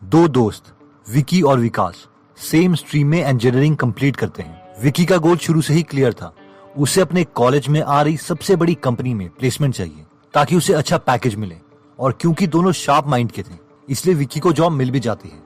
दो दोस्त विकी और विकास सेम स्ट्रीम में इंजीनियरिंग कंप्लीट करते हैं। विकी का गोल शुरू से ही क्लियर था। उसे अपने कॉलेज में आ रही सबसे बड़ी कंपनी में प्लेसमेंट चाहिए ताकि उसे अच्छा पैकेज मिले, और क्योंकि दोनों शार्प माइंड के थे इसलिए विकी को जॉब मिल भी जाती है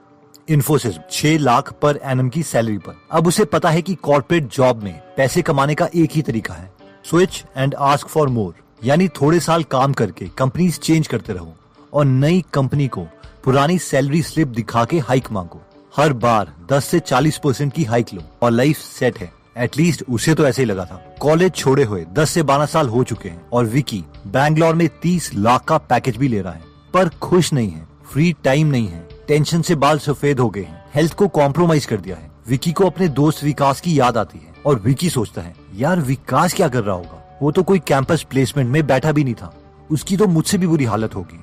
इन्फोसिस 6 लाख पर एनम की सैलरी पर। अब उसे पता है कि कॉर्पोरेट जॉब में पैसे कमाने का एक ही तरीका है, switch and ask for more, यानी थोड़े साल काम करके कंपनीज चेंज करते रहो और नई कंपनी को पुरानी सैलरी स्लिप दिखा के हाइक मांगो। हर बार 10 से 40% की हाइक लो और लाइफ सेट है। एटलीस्ट उसे तो ऐसे ही लगा था। कॉलेज छोड़े हुए 10 से 12 साल हो चुके हैं और विकी बैंगलोर में 30 लाख का पैकेज भी ले रहा है, पर खुश नहीं है। फ्री टाइम नहीं है, टेंशन से बाल सफेद हो गए हैं, हेल्थ को कॉम्प्रोमाइज कर दिया है। विकी को अपने दोस्त विकास की याद आती है और विकी सोचता है यार विकास क्या कर रहा होगा, वो तो कोई कैंपस प्लेसमेंट में बैठा भी नहीं था, उसकी तो मुझसे भी बुरी हालत होगी।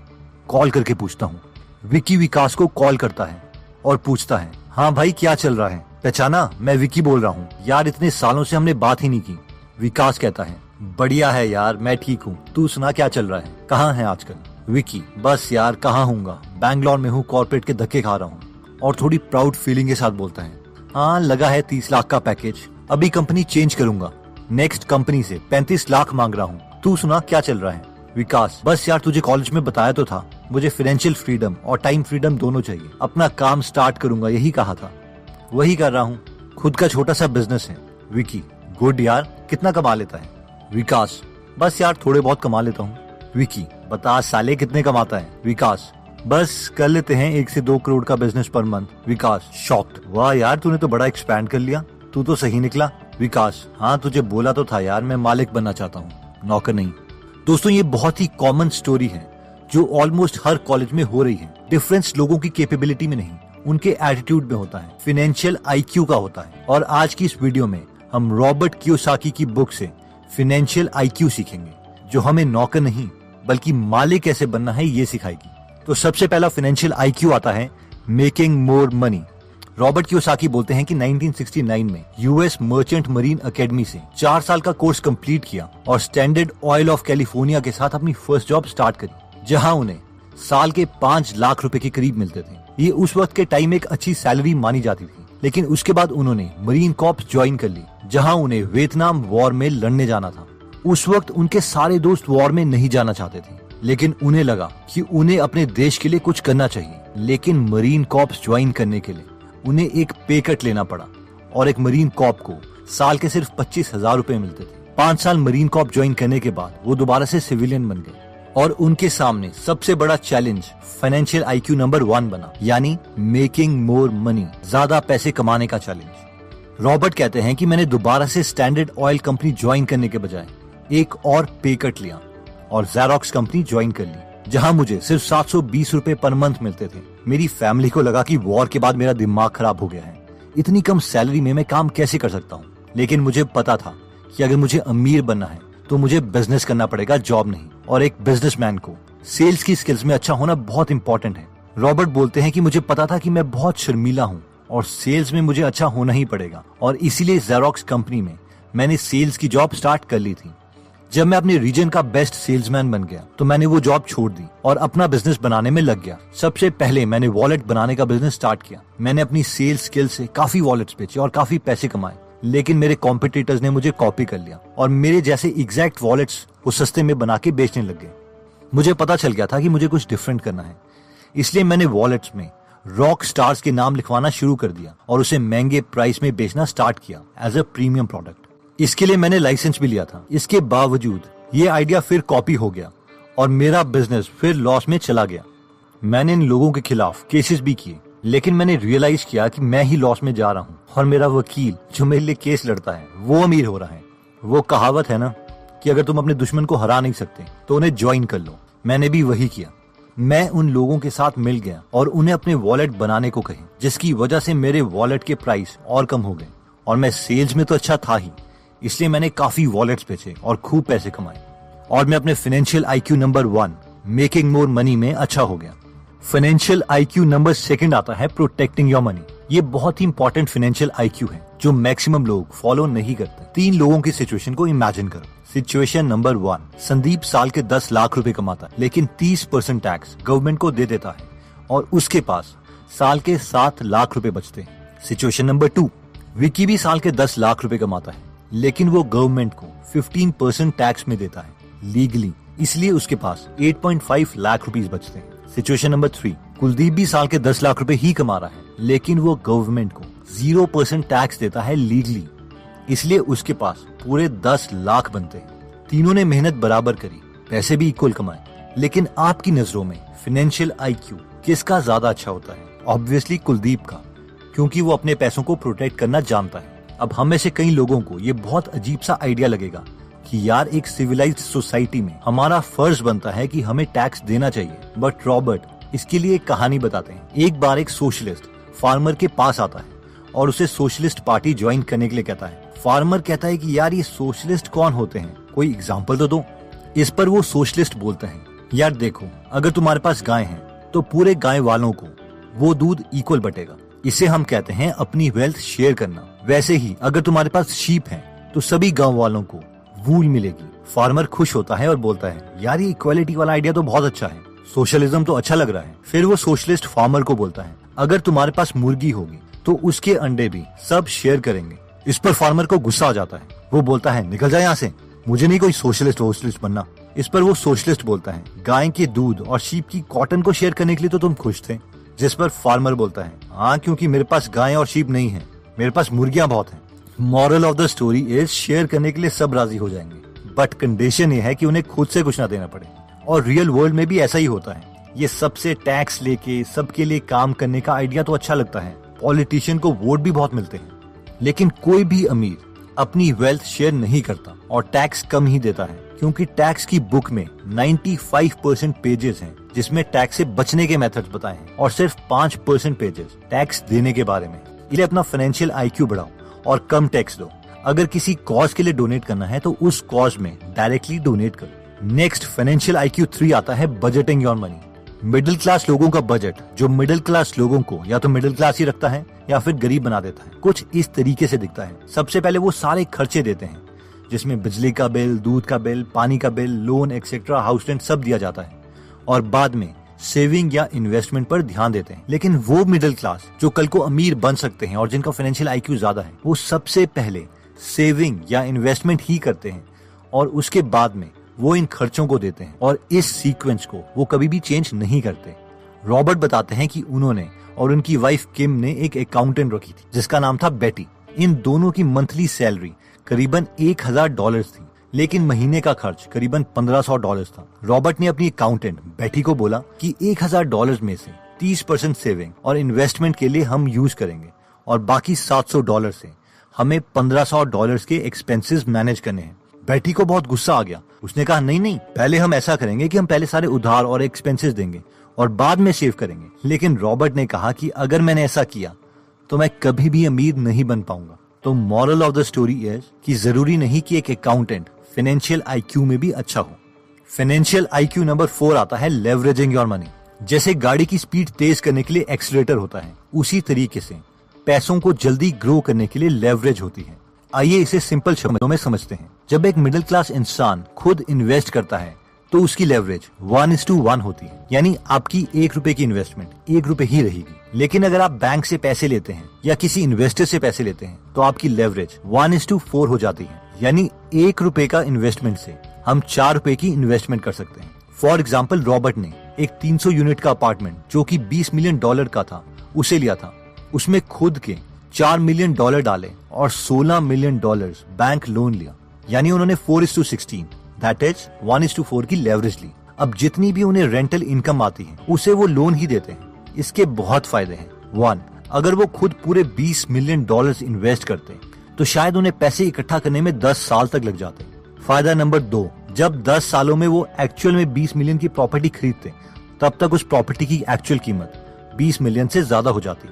कॉल करके पूछता हूँ। विकी विकास को कॉल करता है और पूछता है हाँ भाई क्या चल रहा है, पहचाना? मैं विकी बोल रहा हूँ यार, इतने सालों से हमने बात ही नहीं की। विकास कहता है बढ़िया है यार, मैं ठीक हूँ, तू सुना क्या चल रहा है, कहाँ है आजकल? विकी बस यार कहाँ हूँगा, बैंगलोर में हूँ, कॉर्पोरेट के धक्के खा रहा हूँ, और थोड़ी प्राउड फीलिंग के साथ बोलता है हाँ लगा है 30 लाख का पैकेज, अभी कंपनी चेंज करूंगा, नेक्स्ट कंपनी से 35 लाख मांग रहा हूँ, तू सुना क्या चल रहा है? विकास बस यार तुझे कॉलेज में बताया तो था, मुझे फाइनेंशियल फ्रीडम और टाइम फ्रीडम दोनों चाहिए, अपना काम स्टार्ट करूंगा यही कहा था, वही कर रहा हूँ, खुद का छोटा सा बिजनेस है। विकी गुड यार, कितना कमा लेता है? विकास बस यार थोड़े बहुत कमा लेता हूँ। विकी बता साले कितने कमाता है? विकास बस कर लेते हैं 1 से 2 करोड़ का बिजनेस पर मंथ। विकास शॉक्ड वाह यार तूने तो बड़ा एक्सपैंड कर लिया, तू तो सही निकला। विकास हाँ तुझे बोला तो था यार, मैं मालिक बनना चाहता हूँ, नौकर नहीं। दोस्तों ये बहुत ही कॉमन स्टोरी है जो ऑलमोस्ट हर कॉलेज में हो रही है। डिफरेंस लोगों की कैपेबिलिटी में नहीं, उनके एटीट्यूड में होता है, फाइनेंशियल आईक्यू का होता है। और आज की इस वीडियो में हम रॉबर्ट कियोसाकी की बुक से फाइनेंशियल आईक्यू सीखेंगे जो हमें नौकर नहीं बल्कि मालिक कैसे बनना है ये सिखाएगी। तो सबसे पहला फाइनेंशियल आईक्यू आता है making more money. Robert Kiyosaki बोलते हैं कि 1969 में यूएस मर्चेंट मरीन एकेडमी से 4 साल का कोर्स कंप्लीट किया और स्टैंडर्ड ऑयल ऑफ कैलिफोर्निया के साथ अपनी फर्स्ट जॉब स्टार्ट करी, जहां उन्हें साल के 5 लाख रुपए के करीब मिलते थे। ये उस वक्त के टाइम एक अच्छी सैलरी मानी जाती थी, लेकिन उसके बाद उन्होंने मरीन कॉर्प्स ज्वाइन कर ली, जहां उन्हें वियतनाम वॉर में लड़ने जाना था। उस वक्त उनके सारे दोस्त वॉर में नहीं जाना चाहते थे, लेकिन उन्हें लगा कि उन्हें अपने देश के लिए कुछ करना चाहिए। लेकिन मरीन कॉर्प्स ज्वाइन करने के लिए उन्हें एक पे कट लेना पड़ा और एक मरीन कॉर्प को साल के सिर्फ 25,000 रुपए मिलते थे। 5 साल मरीन कॉर्प ज्वाइन करने के बाद वो दोबारा से सिविलियन बन गए और उनके सामने सबसे बड़ा चैलेंज फाइनेंशियल आईक्यू नंबर 1 बना, यानी मेकिंग मोर मनी, ज्यादा पैसे कमाने का चैलेंज। रॉबर्ट कहते हैं कि मैंने दोबारा से स्टैंडर्ड ऑयल कंपनी ज्वाइन करने के बजाय एक और पे कट लिया और ज़ेरॉक्स कंपनी ज्वाइन कर ली, जहां मुझे सिर्फ 720 रुपए पर मंथ मिलते थे। मेरी फैमिली को लगा कि वॉर के बाद मेरा दिमाग खराब हो गया है, इतनी कम सैलरी में मैं काम कैसे कर सकता हूँ। लेकिन मुझे पता था कि अगर मुझे अमीर बनना है तो मुझे बिजनेस करना पड़ेगा, जॉब नहीं। और एक बिजनेसमैन को सेल्स की स्किल्स में अच्छा होना बहुत इंपॉर्टेंट है। रॉबर्ट बोलते हैं कि मुझे पता था कि मैं बहुत शर्मीला हूँ और सेल्स में मुझे अच्छा होना ही पड़ेगा, और इसीलिए ज़ेरॉक्स कंपनी में मैंने सेल्स की जॉब स्टार्ट कर ली थी। जब मैं अपने रीजन का बेस्ट सेल्समैन बन गया तो मैंने वो जॉब छोड़ दी और अपना बिजनेस बनाने में लग गया। सबसे पहले मैंने वॉलेट बनाने का बिजनेस स्टार्ट किया। मैंने अपनी सेल्स स्किल से काफी वॉलेट्स बेचे और काफी पैसे कमाए, लेकिन मेरे कॉम्पिटिटर्स ने मुझे कॉपी कर लिया और मेरे जैसे एग्जैक्ट वॉलेट्स वो सस्ते में बना के बेचने लग गए। मुझे पता चल गया था कि मुझे कुछ डिफरेंट करना है, इसलिए मैंने वॉलेट्स में रॉक स्टार्स के नाम लिखवाना शुरू कर दिया और उसे महंगे प्राइस में बेचना स्टार्ट किया एज अ प्रीमियम प्रोडक्ट। इसके लिए मैंने लाइसेंस भी लिया था। इसके बावजूद ये आइडिया फिर कॉपी हो गया और मेरा बिजनेस फिर लॉस में चला गया। मैंने इन लोगों के खिलाफ केसेस भी किए, लेकिन मैंने रियलाइज किया कि मैं ही लॉस में जा रहा हूँ और मेरा वकील जो मेरे लिए केस लड़ता है वो अमीर हो रहा है। वो कहावत है ना कि अगर तुम अपने दुश्मन को हरा नहीं सकते तो उन्हें ज्वाइन कर लो। मैंने भी वही किया। मैं उन लोगों के साथ मिल गया और उन्हें अपने वॉलेट बनाने को कहे, जिसकी वजह से मेरे वॉलेट के प्राइस और कम हो गए और मैं सेल्स में तो अच्छा था ही, इसलिए मैंने काफी वॉलेट्स बेचे और खूब पैसे कमाए और मैं अपने financial IQ number 1 making more money में अच्छा हो गया। फाइनेंशियल आईक्यू नंबर 2 आता है प्रोटेक्टिंग योर मनी। ये बहुत ही इंपॉर्टेंट फाइनेंशियल आईक्यू है जो मैक्सिमम लोग फॉलो नहीं करते। 3 लोगों की सिचुएशन को इमेजिन करो। सिचुएशन नंबर 1, संदीप साल के 10 लाख रुपए कमाता है, लेकिन 30% टैक्स गवर्नमेंट को दे देता है और उसके पास साल के 7 लाख रुपए बचते हैं। सिचुएशन नंबर 2, विकी भी साल के 10 लाख रुपए कमाता है, लेकिन वो गवर्नमेंट को 15% टैक्स में देता है लीगली, इसलिए उसके पास 8.5 लाख रुपीस बचते हैं। सिचुएशन नंबर 3, कुलदीप भी साल के 10 लाख रुपए ही कमा रहा है, लेकिन वो गवर्नमेंट को 0% टैक्स देता है लीगली, इसलिए उसके पास पूरे 10 लाख बनते हैं। तीनों ने मेहनत बराबर करी, पैसे भी इक्वल कमाए, लेकिन आपकी नजरों में फाइनेंशियल आईक्यू किसका ज्यादा अच्छा होता है? ऑब्वियसली कुलदीप का, क्योंकि वो अपने पैसों को प्रोटेक्ट करना जानता है। अब हम में से कई लोगों को ये बहुत अजीब सा आइडिया लगेगा कि यार एक सिविलाइज्ड सोसाइटी में हमारा फर्ज बनता है कि हमें टैक्स देना चाहिए, बट रॉबर्ट इसके लिए एक कहानी बताते हैं। एक बार एक सोशलिस्ट फार्मर के पास आता है और उसे सोशलिस्ट पार्टी ज्वाइन करने के लिए कहता है। फार्मर कहता है कि यार ये सोशलिस्ट कौन होते हैं, कोई एग्जाम्पल तो दो। इस पर वो सोशलिस्ट बोलते हैं, यार देखो, अगर तुम्हारे पास गाय है तो पूरे गाय वालों को वो दूध इक्वल बटेगा, इसे हम कहते हैं अपनी वेल्थ शेयर करना। वैसे ही अगर तुम्हारे पास शीप है तो सभी गांव वालों को वूल मिलेगी। फार्मर खुश होता है और बोलता है, यार ये इक्वालिटी वाला आइडिया तो बहुत अच्छा है, सोशलिज्म तो अच्छा लग रहा है। फिर वो सोशलिस्ट फार्मर को बोलता है, अगर तुम्हारे पास मुर्गी होगी तो उसके अंडे भी सब शेयर करेंगे। इस पर फार्मर को गुस्सा आ जाता है, वो बोलता है, निकल जाए यहाँ से, मुझे नहीं कोई सोशलिस्ट बनना। इस पर वो सोशलिस्ट बोलता है, गाय के दूध और शीप की कॉटन को शेयर करने के लिए तो तुम खुश थे। जिस पर फार्मर बोलता है, हाँ, क्योंकि मेरे पास गाय और शीप नहीं है, मेरे पास मुर्गियां बहुत हैं। Moral of the story is, share करने के लिए सब राजी हो जाएंगे, बट कंडीशन ये है कि उन्हें खुद से कुछ ना देना पड़े। और रियल वर्ल्ड में भी ऐसा ही होता है। ये सबसे टैक्स लेके सबके लिए काम करने का आइडिया तो अच्छा लगता है, पॉलिटिशियन को वोट भी बहुत मिलते हैं, लेकिन कोई भी अमीर अपनी वेल्थ शेयर नहीं करता और टैक्स कम ही देता है, क्योंकि टैक्स की बुक में 95% पेजेस हैं जिसमें टैक्स से बचने के मेथड्स बताए हैं और सिर्फ 5% पेजेस टैक्स देने के बारे में। इसलिए अपना फाइनेंशियल आईक्यू बढ़ाओ और कम टैक्स दो। अगर किसी कॉज के लिए डोनेट करना है तो उस कॉज में डायरेक्टली डोनेट करो। नेक्स्ट फाइनेंशियल आईक्यू 3 आता है budgeting your money. Middle class लोगों का बजट, जो मिडिल क्लास लोगों को या तो मिडिल क्लास ही रखता है या फिर गरीब बना देता है, कुछ इस तरीके से दिखता है। सबसे पहले वो सारे खर्चे देते हैं जिसमें बिजली का बिल, दूध का बिल, पानी का bill, loan etcetera, house rent सब दिया जाता है, और बाद में सेविंग या इन्वेस्टमेंट पर ध्यान देते हैं। लेकिन वो मिडिल क्लास जो कल को अमीर बन सकते हैं और जिनका फाइनेंशियल आईक्यू ज्यादा है, वो सबसे पहले सेविंग या इन्वेस्टमेंट ही करते हैं और उसके बाद में वो इन खर्चों को देते हैं, और इस सीक्वेंस को वो कभी भी चेंज नहीं करते। रॉबर्ट बताते हैं कि उन्होंने और उनकी वाइफ किम ने एक अकाउंटेंट रखी थी जिसका नाम था बेटी। इन दोनों की मंथली सैलरी करीबन $1000 थी, लेकिन महीने का खर्च करीबन $1500 था। रॉबर्ट ने अपनी अकाउंटेंट बेटी को बोला कि $1000 में से 30% सेविंग और इन्वेस्टमेंट के लिए हम यूज करेंगे और बाकी $700 से हमें $1500 के एक्सपेंसेस मैनेज करने हैं। बेटी को बहुत गुस्सा आ गया। उसने कहा, नहीं, पहले हम ऐसा करेंगे कि हम पहले सारे उधार और एक्सपेंसेस देंगे और बाद में सेव करेंगे। लेकिन रॉबर्ट ने कहा कि अगर मैंने ऐसा किया तो मैं कभी भी अमीर नहीं बन पाऊंगा। तो moral of the story is कि जरूरी नहीं कि एक अकाउंटेंट फाइनेंशियल आईक्यू में भी अच्छा हो। फाइनेंशियल आईक्यू नंबर 4 आता है लेवरेजिंग योर मनी। जैसे गाड़ी की स्पीड तेज करने के लिए एक्सीलरेटर होता है, उसी तरीके से पैसों को जल्दी ग्रो करने के लिए लेवरेज होती है। आइए इसे सिंपल शब्दों में समझते हैं। जब एक मिडिल क्लास इंसान खुद इन्वेस्ट करता है तो उसकी लेवरेज 1:1 होती है, यानी आपकी ₹1 की इन्वेस्टमेंट ₹1 ही रहेगी। लेकिन अगर आप बैंक से पैसे लेते हैं या किसी इन्वेस्टर से पैसे लेते हैं तो आपकी लेवरेज 1:4 हो जाती है, यानी ₹1 का इन्वेस्टमेंट से हम ₹4 की इन्वेस्टमेंट कर सकते हैं। फॉर एग्जाम्पल, रॉबर्ट ने एक 300 यूनिट का अपार्टमेंट जो कि $20 मिलियन का था उसे लिया था। उसमें खुद के $4 मिलियन डाले और $16 मिलियन बैंक लोन लिया, यानी उन्होंने 4:16 दैट इज 1:4 की लेवरेज ली। अब जितनी भी उन्हें रेंटल इनकम आती है उसे वो लोन ही देते हैं। इसके बहुत फायदे हैं। 1, अगर वो खुद पूरे $20 मिलियन इन्वेस्ट करते तो शायद उन्हें पैसे इकट्ठा करने में 10 साल तक लग जाते। फायदा नंबर 2, जब 10 सालों में वो एक्चुअल में 20 मिलियन की प्रॉपर्टी खरीदते तब तक उस प्रॉपर्टी की एक्चुअल कीमत 20 मिलियन से ज्यादा हो जाती।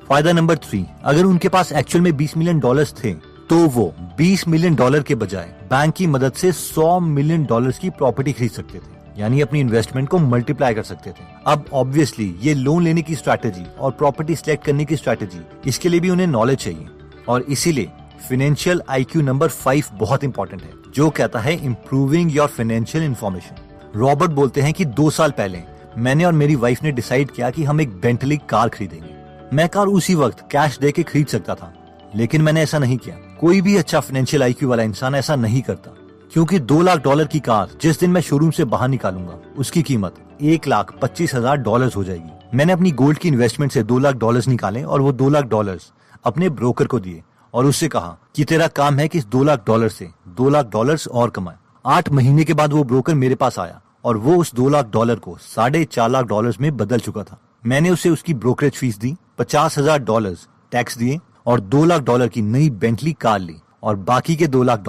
फायदा नंबर 3, अगर उनके पास एक्चुअल में $20 मिलियन थे तो वो $20 मिलियन के बजाय बैंक की मदद से $100 मिलियन की प्रॉपर्टी खरीद सकते थे, यानी अपनी इन्वेस्टमेंट को मल्टीप्लाई कर सकते थे। अब ऑब्वियसली ये लोन लेने की स्ट्रैटेजी और प्रॉपर्टी सिलेक्ट करने की स्ट्रैटेजी, इसके लिए भी उन्हें नॉलेज चाहिए, और इसीलिए फाइनेंशियल आईक्यू नंबर 5 बहुत इंपॉर्टेंट है, जो कहता है improving your financial information. Robert बोलते हैं कि 2 साल पहले मैंने और मेरी वाइफ ने डिसाइड किया कि हम एक बेंटली कार खरीदेंगे। मैं कार उसी वक्त कैश दे के खरीद सकता था, लेकिन मैंने ऐसा नहीं किया। कोई भी अच्छा फाइनेंशियल आईक्यू वाला इंसान ऐसा नहीं करता, क्योंकि $2 लाख की कार जिस दिन मैं शोरूम से बाहर निकालूंगा उसकी कीमत $1,25,000 हो जाएगी। मैंने अपनी गोल्ड की इन्वेस्टमेंट से $2 लाख निकाले और वो $2 लाख अपने ब्रोकर को दिए और उससे कहा कि तेरा काम है कि इस $2 लाख से $2 लाख और कमाए। 8 महीने के बाद वो ब्रोकर मेरे पास आया और वो उस $2 लाख को $4.5 लाख में बदल चुका था। मैंने उसे उसकी ब्रोकरेज फीस दी, $50,000 टैक्स दिए और $2 लाख की नई बेंटली कार ली और बाकी के $2 लाख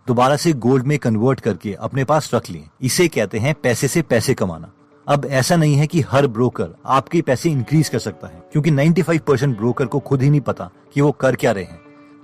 दोबारा से गोल्ड में कन्वर्ट करके अपने पास रख लिए। इसे कहते हैं पैसे से पैसे कमाना। अब ऐसा नहीं है कि हर ब्रोकर आपके पैसे इंक्रीज कर सकता है, क्योंकि 95% ब्रोकर को खुद ही नहीं पता कि वो कर क्या रहे हैं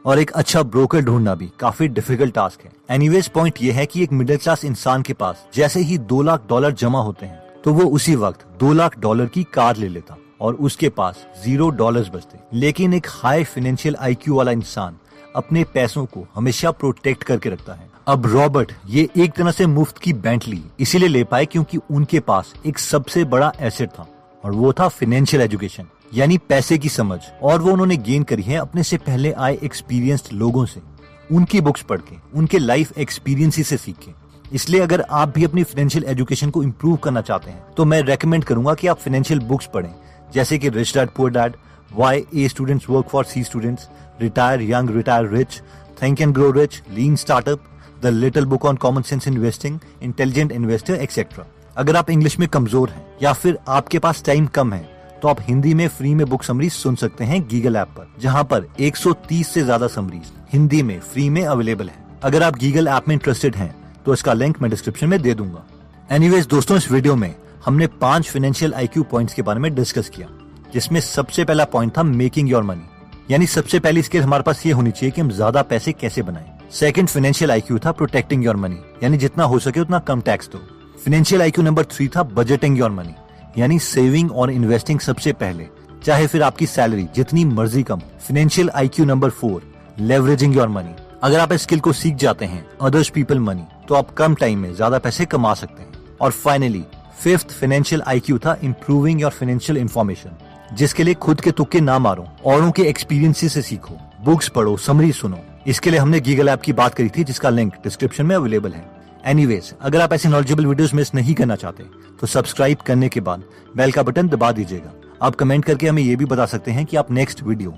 और एक अच्छा ब्रोकर ढूंढना भी काफी डिफिकल्ट टास्क है। एनीवेज पॉइंट ये है कि एक मिडिल क्लास इंसान के पास जैसे ही $2 लाख जमा होते हैं तो वो उसी वक्त $2 लाख की कार ले लेता और उसके पास $0 बचते। लेकिन एक हाई फाइनेंशियल आईक्यू वाला इंसान अपने पैसों को हमेशा प्रोटेक्ट करके रखता है। अब रॉबर्ट ये एक तरह से मुफ्त की बेंटली इसीलिए ले पाए क्योंकि उनके पास एक सबसे बड़ा एसेट था और वो था फाइनेंशियल एजुकेशन, यानी पैसे की समझ। और वो उन्होंने गेन करी है अपने से पहले आए एक्सपीरियंस्ड लोगों से, उनकी बुक्स पढ़ के, उनके लाइफ एक्सपीरियंस से सीख के। इसलिए अगर आप भी अपनी फाइनेंशियल एजुकेशन को इम्प्रूव करना चाहते हैं तो मैं रेकमेंड करूंगा कि आप फाइनेंशियल बुक्स पढ़ें, जैसे कि rich dad poor dad, why A students work for C students, retire young retire rich, think and grow rich, lean startup, the little book on common sense investing, intelligent investor etcetera. अगर आप English में कमजोर हैं या फिर आपके पास time कम है तो आप हिंदी में फ्री में बुक समरीज सुन सकते हैं गीगल ऐप पर, जहां पर 130 से ज्यादा समरीज हिंदी में फ्री में अवेलेबल है। अगर आप गीगल ऐप में इंटरेस्टेड हैं तो इसका लिंक मैं डिस्क्रिप्शन में दे दूंगा। एनीवेज दोस्तों, इस वीडियो में हमने 5 फाइनेंशियल आईक्यू पॉइंट्स के बारे में डिस्कस किया, जिसमें सबसे पहला पॉइंट था मेकिंग योर मनी, यानी सबसे पहली स्किल हमारे पास ये होनी चाहिए कि हम ज्यादा पैसे कैसे बनाएं। सेकंड फाइनेंशियल आईक्यू था प्रोटेक्टिंग योर मनी, यानी जितना हो सके उतना कम टैक्स दो। फाइनेंशियल आईक्यू नंबर 3 था बजटिंग योर मनी, यानी सेविंग और इन्वेस्टिंग सबसे पहले, चाहे फिर आपकी सैलरी जितनी मर्जी कम। Financial IQ number 4 leveraging your money. अगर आप इस स्किल को सीख जाते हैं, अदर्स पीपल मनी, तो आप कम टाइम में ज्यादा पैसे कमा सकते हैं। और फाइनली 5th फाइनेंशियल आईक्यू था इंप्रूविंग योर फाइनेंशियल इंफॉर्मेशन, जिसके लिए खुद के तुक्के ना मारो, औरों के एक्सपीरियंसेस से सीखो, बुक्स पढ़ो, समरी सुनो। इसके लिए हमने गीगल ऐप की बात करी थी, जिसका लिंक डिस्क्रिप्शन में अवेलेबल है। एनीवेज, अगर आप ऐसे नॉलेजेबल वीडियोस मिस नहीं करना चाहते तो सब्सक्राइब करने के बाद बेल का बटन दबा दीजिएगा। आप कमेंट करके हमें ये भी बता सकते हैं कि आप नेक्स्ट वीडियो